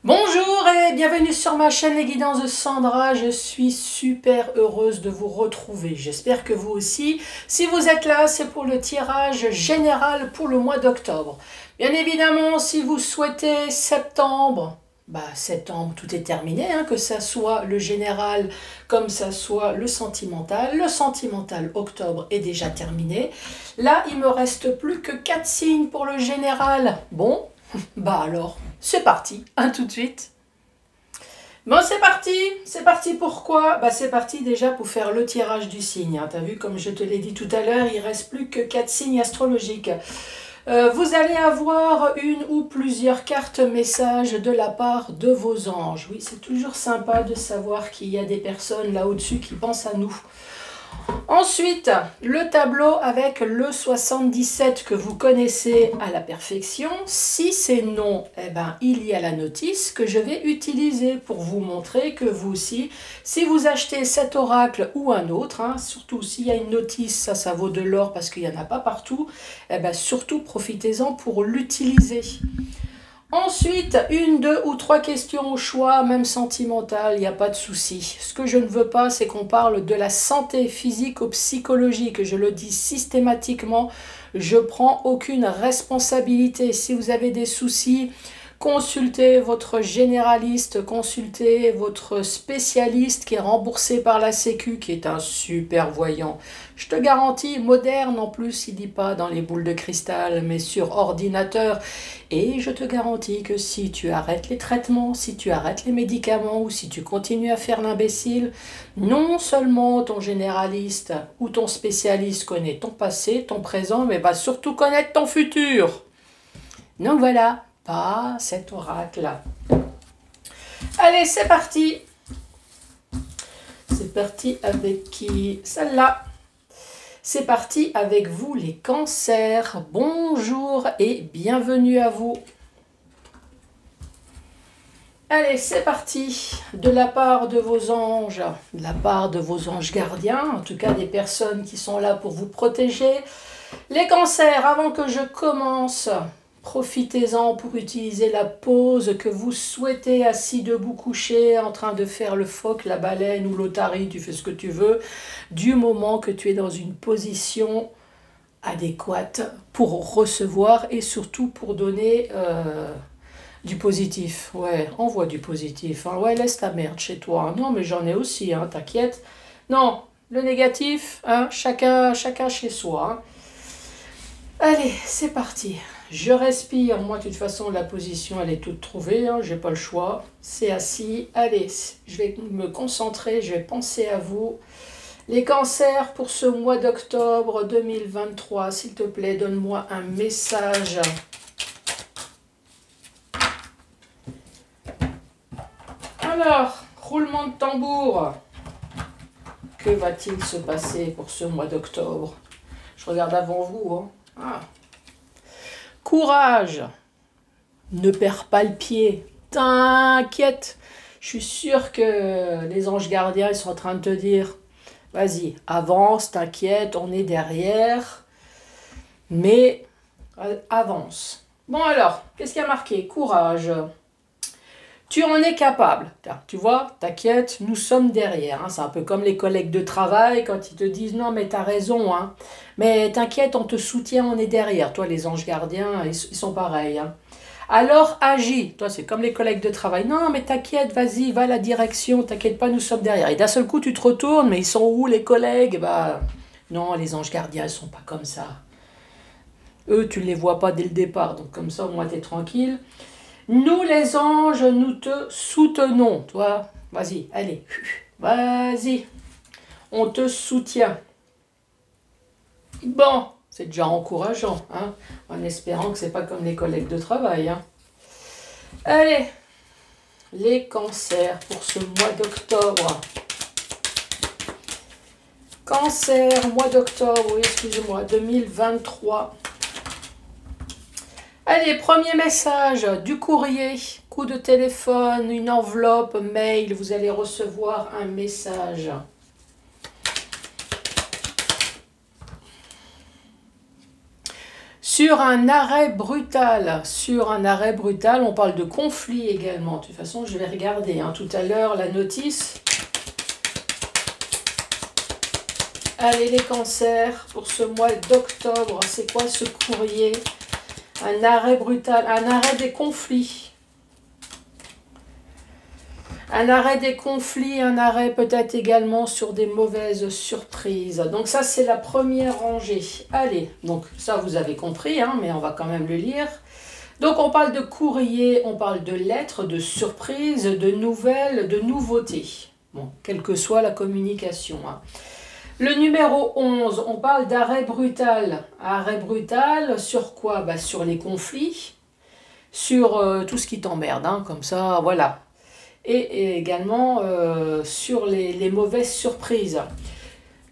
Bonjour et bienvenue sur ma chaîne Les Guidances de Sandra. Je suis super heureuse de vous retrouver. J'espère que vous aussi. Si vous êtes là, c'est pour le tirage général pour le mois d'octobre. Bien évidemment, si vous souhaitez septembre, septembre, tout est terminé, que ça soit le général comme ça soit le sentimental. Le sentimental octobre est déjà terminé. Là, il me reste plus que 4 signes pour le général. Bon, alors, c'est parti, tout de suite. Bon, c'est parti pourquoi? C'est parti déjà pour faire le tirage du signe. T'as vu, comme je te l'ai dit tout à l'heure, il reste plus que 4 signes astrologiques. Vous allez avoir une ou plusieurs cartes messages de la part de vos anges. Oui, c'est toujours sympa de savoir qu'il y a des personnes là au-dessus qui pensent à nous. Ensuite, le tableau avec le 77 que vous connaissez à la perfection. Si c'est non, il y a la notice que je vais utiliser pour vous montrer que vous aussi, si vous achetez cet oracle ou un autre, surtout s'il y a une notice, ça vaut de l'or parce qu'il n'y en a pas partout, surtout profitez-en pour l'utiliser. Ensuite, une, deux ou trois questions au choix, même sentimentales, il n'y a pas de souci. Ce que je ne veux pas, c'est qu'on parle de la santé physique ou psychologique. Je le dis systématiquement, je ne prends aucune responsabilité. Si vous avez des soucis, consultez votre généraliste, consultez votre spécialiste qui est remboursé par la Sécu, qui est un super voyant. Je te garantis, moderne en plus, il ne dit pas dans les boules de cristal, mais sur ordinateur. Et je te garantis que si tu arrêtes les traitements, si tu arrêtes les médicaments ou si tu continues à faire l'imbécile, non seulement ton généraliste ou ton spécialiste connaît ton passé, ton présent, mais va surtout connaître ton futur. Donc voilà, pas cet oracle-là. Allez, c'est parti. C'est parti avec qui? Celle-là. C'est parti avec vous les cancers. Bonjour et bienvenue à vous. Allez, c'est parti. De la part de vos anges, de la part de vos anges gardiens, en tout cas des personnes qui sont là pour vous protéger. Les cancers, avant que je commence, profitez-en pour utiliser la pose que vous souhaitez, assis, debout, couché, en train de faire le phoque, la baleine ou l'otarie, tu fais ce que tu veux, du moment que tu es dans une position adéquate pour recevoir et surtout pour donner du positif. Ouais, envoie du positif. Ouais, laisse ta merde chez toi. Non, mais j'en ai aussi, t'inquiète. Non, le négatif, chacun chez soi. Allez, c'est parti. Je respire. Moi, de toute façon, la position, elle est toute trouvée. J'ai pas le choix. C'est assis. Allez, je vais me concentrer. Je vais penser à vous. Les cancers pour ce mois d'octobre 2023. S'il te plaît, donne-moi un message. Alors, roulement de tambour. Que va-t-il se passer pour ce mois d'octobre? Je regarde avant vous. Courage, ne perds pas le pied, t'inquiète. Je suis sûre que les anges gardiens ils sont en train de te dire, vas-y, avance, t'inquiète, on est derrière, mais avance. Bon alors, qu'est-ce qu'il y a marqué? Courage. Tu en es capable. Tu vois, t'inquiète, nous sommes derrière. C'est un peu comme les collègues de travail quand ils te disent non mais t'as raison. Mais t'inquiète, on te soutient, on est derrière. Toi, les anges gardiens, ils sont pareils. Alors agis. Toi, c'est comme les collègues de travail. Non mais t'inquiète, vas-y, va à la direction, t'inquiète pas, nous sommes derrière. Et d'un seul coup, tu te retournes, mais ils sont où les collègues? Non, les anges gardiens, ils sont pas comme ça. Eux, tu ne les vois pas dès le départ. Donc comme ça, au moins, t'es tranquille. Nous les anges, nous te soutenons. Toi, vas-y, allez, vas-y. On te soutient. Bon, c'est déjà encourageant, en espérant que c'est pas comme les collègues de travail. Allez, les cancers pour ce mois d'octobre. Cancer, mois d'octobre, oui, excusez-moi, 2023. Allez, premier message du courrier, coup de téléphone, une enveloppe, mail, vous allez recevoir un message. Sur un arrêt brutal, on parle de conflit également. De toute façon, je vais regarder hein, tout à l'heure la notice. Allez les cancers, pour ce mois d'octobre, c'est quoi ce courrier? Un arrêt brutal, un arrêt des conflits. Un arrêt des conflits, un arrêt peut-être également sur des mauvaises surprises. Donc ça, c'est la première rangée. Allez, donc ça, vous avez compris, hein, mais on va quand même le lire. Donc on parle de courrier, on parle de lettres, de surprises, de nouvelles, de nouveautés. Bon, quelle que soit la communication. Hein. Le numéro 11, on parle d'arrêt brutal. Arrêt brutal sur quoi? Bah, sur les conflits, sur tout ce qui t'emmerde, hein, comme ça, voilà. Et également sur les mauvaises surprises.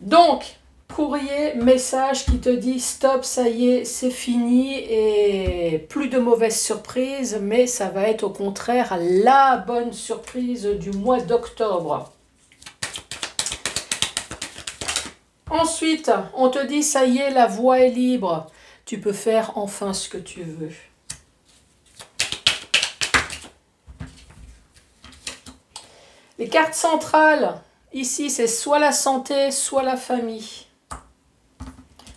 Donc, courrier, message qui te dit stop, ça y est, c'est fini et plus de mauvaises surprises, mais ça va être au contraire la bonne surprise du mois d'octobre. Ensuite, on te dit ça y est, la voie est libre, tu peux faire enfin ce que tu veux. Les cartes centrales, ici, c'est soit la santé, soit la famille.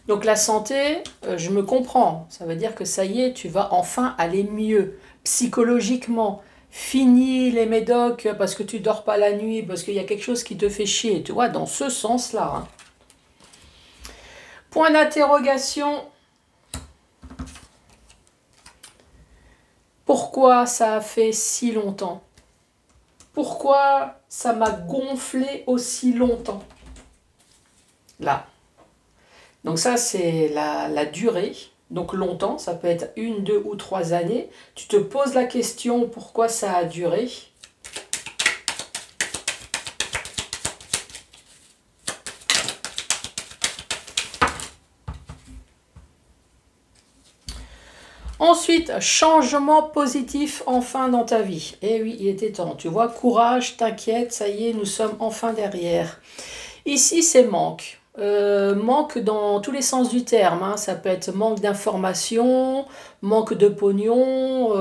Donc la santé, je me comprends. Ça veut dire que ça y est, tu vas enfin aller mieux. Psychologiquement, fini les médocs parce que tu dors pas la nuit, parce qu'il y a quelque chose qui te fait chier. Tu vois, dans ce sens-là. Hein. Point d'interrogation. Pourquoi ça a fait si longtemps? Pourquoi ça m'a gonflé aussi longtemps? Là. Donc ça, c'est la durée. Donc longtemps, ça peut être 1, 2 ou 3 années. Tu te poses la question pourquoi ça a duré. Ensuite, changement positif enfin dans ta vie. Eh oui, il était temps. Tu vois, courage, t'inquiète, ça y est, nous sommes enfin derrière. Ici, c'est manque. Manque dans tous les sens du terme. Hein. Ça peut être manque d'information, manque de pognon,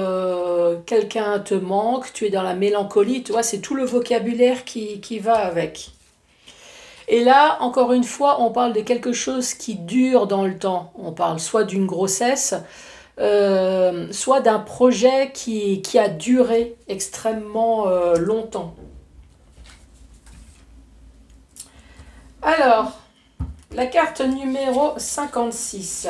quelqu'un te manque, tu es dans la mélancolie. Tu vois, c'est tout le vocabulaire qui va avec. Et là, encore une fois, on parle de quelque chose qui dure dans le temps. On parle soit d'une grossesse, soit d'un projet qui a duré extrêmement longtemps. Alors, la carte numéro 56.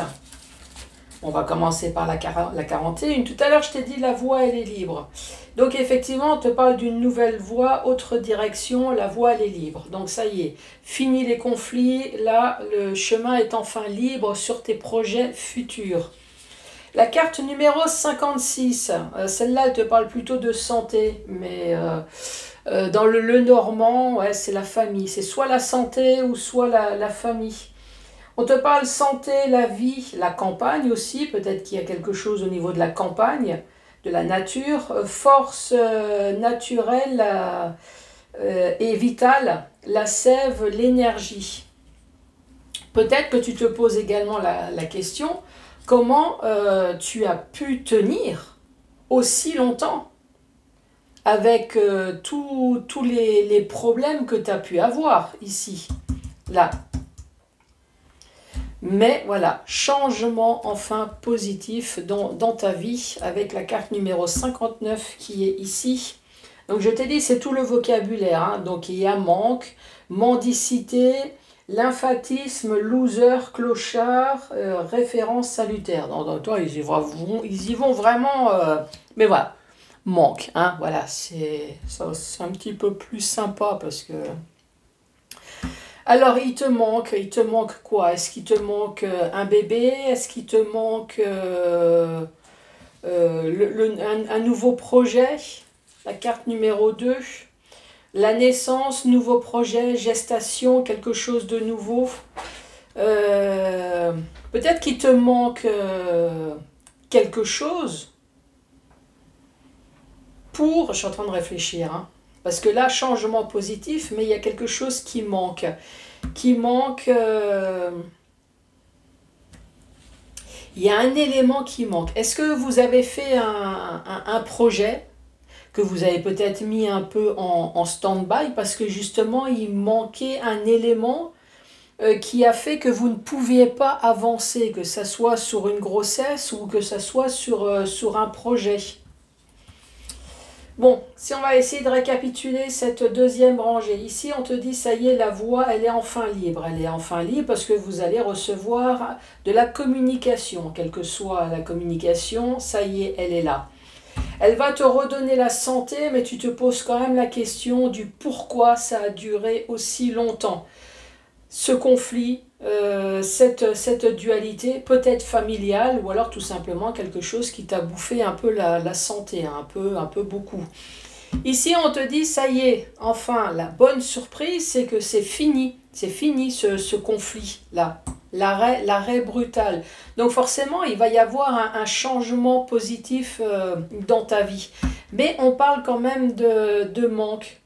On va commencer par la 41. Tout à l'heure, je t'ai dit la voie, elle est libre. Donc, effectivement, on te parle d'une nouvelle voie, autre direction, la voie, elle est libre. Donc, ça y est, fini les conflits. Là, le chemin est enfin libre sur tes projets futurs. La carte numéro 56, celle-là, elle te parle plutôt de santé, mais dans le normand, ouais, c'est la famille. C'est soit la santé ou soit la famille. On te parle santé, la vie, la campagne aussi, peut-être qu'il y a quelque chose au niveau de la campagne, de la nature, force naturelle et vitale, la sève, l'énergie. Peut-être que tu te poses également la question, comment tu as pu tenir aussi longtemps avec tous les problèmes que tu as pu avoir ici, là. Mais voilà, changement enfin positif dans ta vie avec la carte numéro 59 qui est ici. Donc je t'ai dit, c'est tout le vocabulaire. Hein. Donc il y a manque, mendicité, lymphatisme, loser, clochard, référence salutaire. Donc toi, ils y vont vraiment, mais voilà, manque. Hein, voilà, c'est un petit peu plus sympa parce que... Alors, il te manque quoi? Est-ce qu'il te manque un bébé? Est-ce qu'il te manque un nouveau projet? La carte numéro 2. La naissance, nouveau projet, gestation, quelque chose de nouveau. Peut-être qu'il te manque quelque chose pour... Je suis en train de réfléchir, hein. Parce que là, changement positif, mais il y a quelque chose qui manque. Il y a un élément qui manque. Est-ce que vous avez fait un projet que vous avez peut-être mis un peu en stand-by parce que justement il manquait un élément qui a fait que vous ne pouviez pas avancer, que ça soit sur une grossesse ou que ça soit sur un projet. Bon, si on va essayer de récapituler cette deuxième rangée, ici on te dit ça y est, la voie elle est enfin libre. Elle est enfin libre parce que vous allez recevoir de la communication, quelle que soit la communication, ça y est, elle est là. Elle va te redonner la santé, mais tu te poses quand même la question du pourquoi ça a duré aussi longtemps. Ce conflit, cette dualité, peut-être familiale, ou alors tout simplement quelque chose qui t'a bouffé un peu la santé, un peu beaucoup. Ici, on te dit, ça y est, enfin, la bonne surprise, c'est que c'est fini ce conflit-là, l'arrêt brutal. Donc forcément, il va y avoir un changement positif dans ta vie. Mais on parle quand même de manque.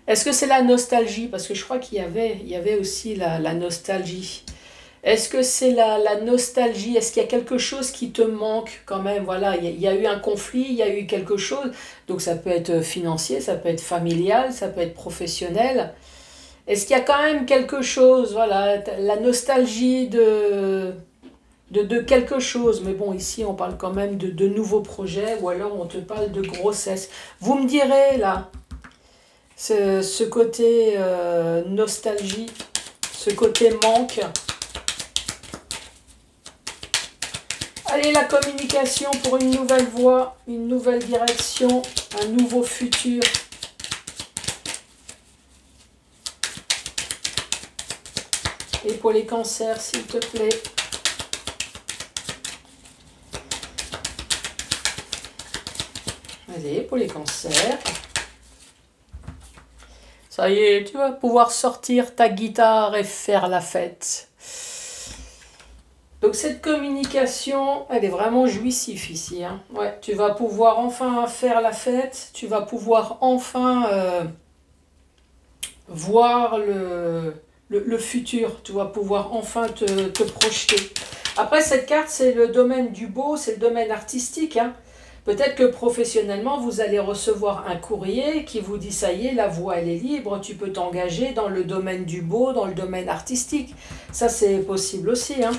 Est-ce que c'est la nostalgie? Parce que je crois qu'il y avait aussi la nostalgie. Est-ce que c'est la nostalgie? Est-ce qu'il y a quelque chose qui te manque quand même? Voilà, il y a eu un conflit, il y a eu quelque chose. Donc ça peut être financier, ça peut être familial, ça peut être professionnel. Est-ce qu'il y a quand même quelque chose? Voilà, la nostalgie de quelque chose. Mais bon, ici, on parle quand même de nouveaux projets ou alors on te parle de grossesse. Vous me direz, là, ce côté nostalgie, ce côté manque. Allez, la communication pour une nouvelle voie, une nouvelle direction, un nouveau futur. Et pour les cancers, s'il te plaît. Allez, pour les cancers. Ça y est, tu vas pouvoir sortir ta guitare et faire la fête. Donc cette communication, elle est vraiment jouissive ici. Hein. Ouais, tu vas pouvoir enfin faire la fête. Tu vas pouvoir enfin voir le futur. Tu vas pouvoir enfin te projeter. Après, cette carte, c'est le domaine du beau, c'est le domaine artistique. Hein. Peut-être que professionnellement, vous allez recevoir un courrier qui vous dit « ça y est, la voie, elle est libre, tu peux t'engager dans le domaine du beau, dans le domaine artistique ». Ça, c'est possible aussi. Hein.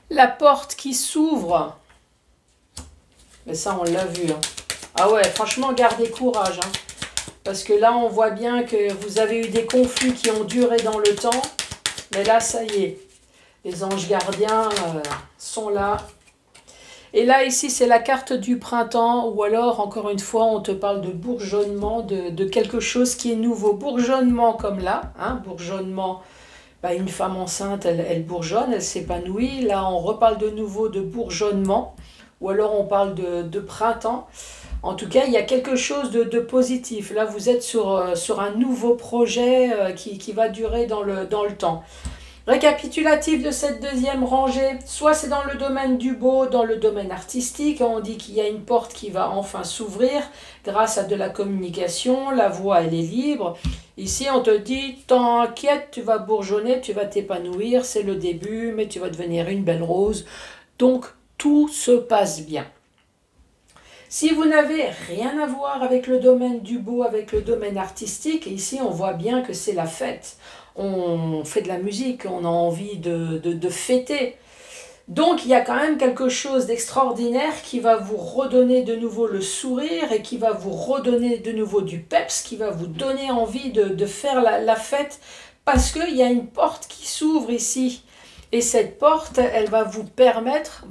La porte qui s'ouvre. Mais ça, on l'a vu. Hein. Ah ouais, franchement, gardez courage. Hein. Parce que là, on voit bien que vous avez eu des conflits qui ont duré dans le temps. Mais là, ça y est. Les anges gardiens sont là. Et là, ici, c'est la carte du printemps. Ou alors, encore une fois, on te parle de bourgeonnement, de quelque chose qui est nouveau. Bourgeonnement comme là. Hein, bourgeonnement, bah, une femme enceinte, elle bourgeonne, elle s'épanouit. Là, on reparle de nouveau de bourgeonnement. Ou alors, on parle de printemps. En tout cas, il y a quelque chose de positif. Là, vous êtes sur un nouveau projet qui va durer dans le temps. Récapitulatif de cette deuxième rangée. Soit c'est dans le domaine du beau, dans le domaine artistique. On dit qu'il y a une porte qui va enfin s'ouvrir grâce à de la communication. La voie, elle est libre. Ici, on te dit, t'inquiète, tu vas bourgeonner, tu vas t'épanouir. C'est le début, mais tu vas devenir une belle rose. Donc, tout se passe bien. Si vous n'avez rien à voir avec le domaine du beau, avec le domaine artistique, ici on voit bien que c'est la fête. On fait de la musique, on a envie de fêter. Donc il y a quand même quelque chose d'extraordinaire qui va vous redonner de nouveau le sourire et qui va vous redonner de nouveau du peps, qui va vous donner envie de faire la fête parce qu'il y a une porte qui s'ouvre ici. Et cette porte, elle va vous permettre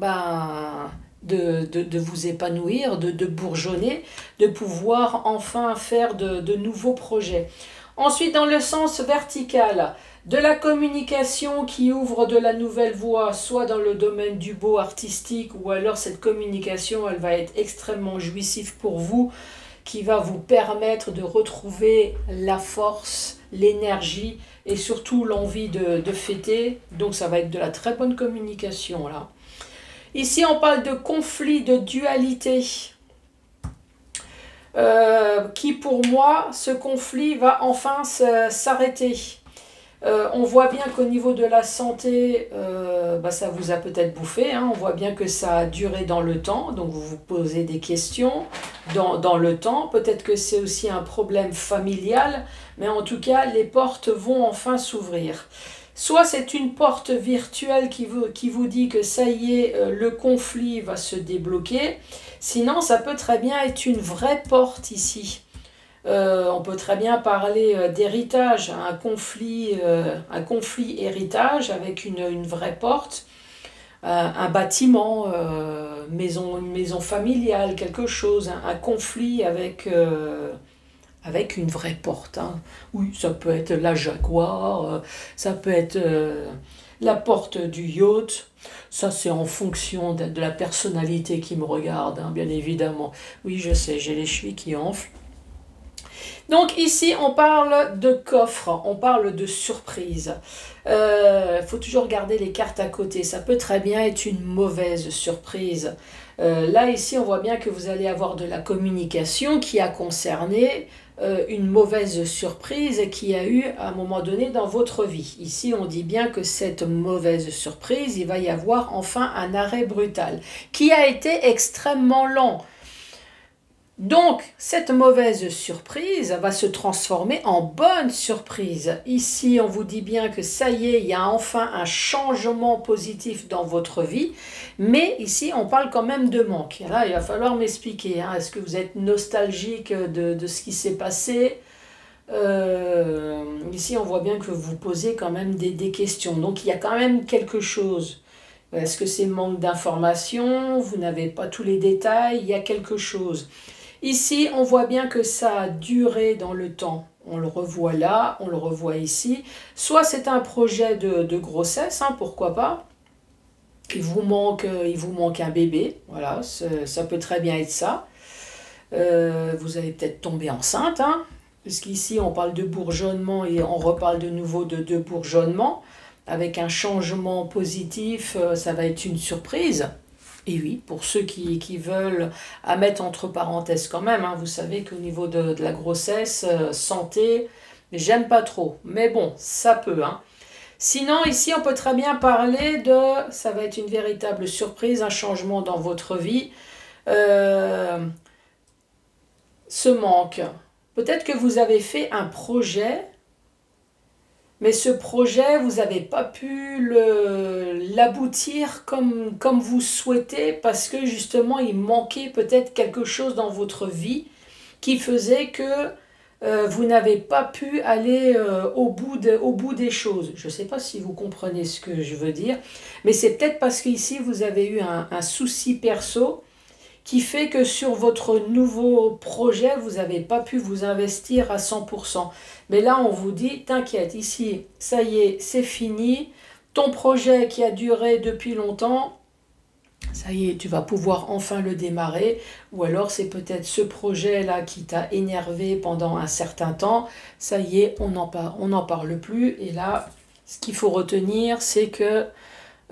de vous épanouir, de bourgeonner, de pouvoir enfin faire de nouveaux projets. Ensuite, dans le sens vertical, de la communication qui ouvre de la nouvelle voie, soit dans le domaine du beau artistique, ou alors cette communication, elle va être extrêmement jouissive pour vous, qui va vous permettre de retrouver la force, l'énergie et surtout l'envie de fêter. Donc ça va être de la très bonne communication là. Ici, on parle de conflit, de dualité. Qui pour moi, ce conflit va enfin s'arrêter. On voit bien qu'au niveau de la santé, ça vous a peut-être bouffé, hein. On voit bien que ça a duré dans le temps, donc vous vous posez des questions dans le temps. Peut-être que c'est aussi un problème familial, mais en tout cas, les portes vont enfin s'ouvrir. Soit c'est une porte virtuelle qui vous dit que ça y est, le conflit va se débloquer. Sinon, ça peut très bien être une vraie porte ici. On peut très bien parler d'héritage, un conflit héritage avec une vraie porte, un bâtiment, une maison familiale, quelque chose, un conflit avec une vraie porte. Hein. Oui, ça peut être la Jaguar, ça peut être la porte du yacht. Ça, c'est en fonction de la personnalité qui me regarde, hein, bien évidemment. Oui, je sais, j'ai les chevilles qui enflent. Donc ici, on parle de coffre, on parle de surprise. Faut toujours garder les cartes à côté. Ça peut très bien être une mauvaise surprise. Là, ici, on voit bien que vous allez avoir de la communication qui a concerné une mauvaise surprise qu'il y a eu à un moment donné dans votre vie. Ici, on dit bien que cette mauvaise surprise, il va y avoir enfin un arrêt brutal qui a été extrêmement lent. Donc, cette mauvaise surprise va se transformer en bonne surprise. Ici, on vous dit bien que ça y est, il y a enfin un changement positif dans votre vie. Mais ici, on parle quand même de manque. Là, il va falloir m'expliquer. Hein. Est-ce que vous êtes nostalgique de ce qui s'est passé ? Ici, on voit bien que vous posez quand même des questions. Donc, il y a quand même quelque chose. Est-ce que c'est manque d'information? Vous n'avez pas tous les détails? Il y a quelque chose. Ici, on voit bien que ça a duré dans le temps. On le revoit là, on le revoit ici. Soit c'est un projet de grossesse, hein, pourquoi pas. Il vous manque un bébé. Voilà, ça peut très bien être ça. Vous allez peut-être tomber enceinte, hein, parce qu'ici, on parle de bourgeonnement et on reparle de nouveau de bourgeonnement. Avec un changement positif, ça va être une surprise. Et oui, pour ceux qui veulent, à mettre entre parenthèses quand même, hein, vous savez qu'au niveau de la grossesse, santé, j'aime pas trop. Mais bon, ça peut. Hein. Sinon, ici, on peut très bien parler ça va être une véritable surprise, un changement dans votre vie. Ce manque. Peut-être que vous avez fait un projet, mais ce projet, vous n'avez pas pu l'aboutir comme vous souhaitez parce que justement, il manquait peut-être quelque chose dans votre vie qui faisait que vous n'avez pas pu aller au bout des choses. Je ne sais pas si vous comprenez ce que je veux dire, mais c'est peut-être parce qu'ici, vous avez eu un souci perso qui fait que sur votre nouveau projet, vous n'avez pas pu vous investir à 100%. Mais là, on vous dit, t'inquiète, ici, ça y est, c'est fini. Ton projet qui a duré depuis longtemps, ça y est, tu vas pouvoir enfin le démarrer. Ou alors, c'est peut-être ce projet-là qui t'a énervé pendant un certain temps. Ça y est, on n'en parle plus. Et là, ce qu'il faut retenir, c'est que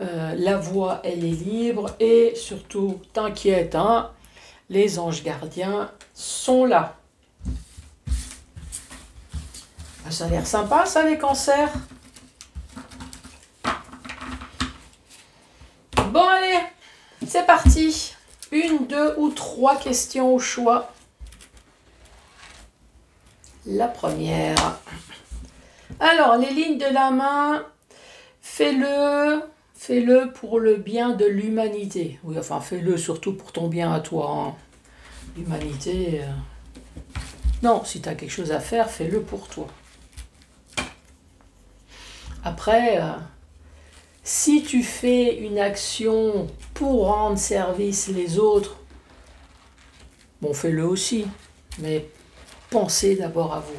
la voie, elle est libre. Et surtout, t'inquiète, hein, les anges gardiens sont là. Ça a l'air sympa, ça, les cancers. Bon, allez, c'est parti. 1, 2 ou 3 questions au choix. La première. Alors, les lignes de la main, fais-le pour le bien de l'humanité. Oui, enfin, fais-le surtout pour ton bien à toi. Hein. L'humanité... Non, si tu as quelque chose à faire, fais-le pour toi. Après, si tu fais une action pour rendre service les autres, bon, fais-le aussi, mais pensez d'abord à vous.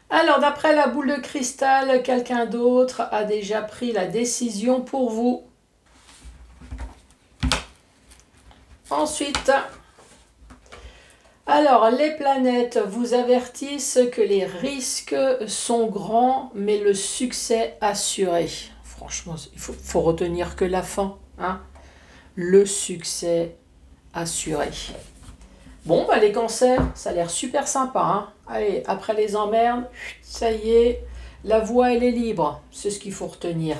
Alors, d'après la boule de cristal, quelqu'un d'autre a déjà pris la décision pour vous. Ensuite... Alors, les planètes vous avertissent que les risques sont grands, mais le succès assuré. franchement, faut retenir que la fin, hein, le succès assuré. Bon, bah les cancers, ça a l'air super sympa, hein. Allez, après les emmerdes, ça y est, la voie, elle est libre. C'est ce qu'il faut retenir.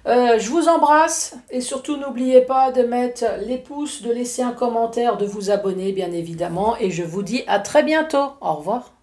Je vous embrasse et surtout n'oubliez pas de mettre les pouces, de laisser un commentaire, de vous abonner bien évidemment. Et je vous dis à très bientôt. Au revoir.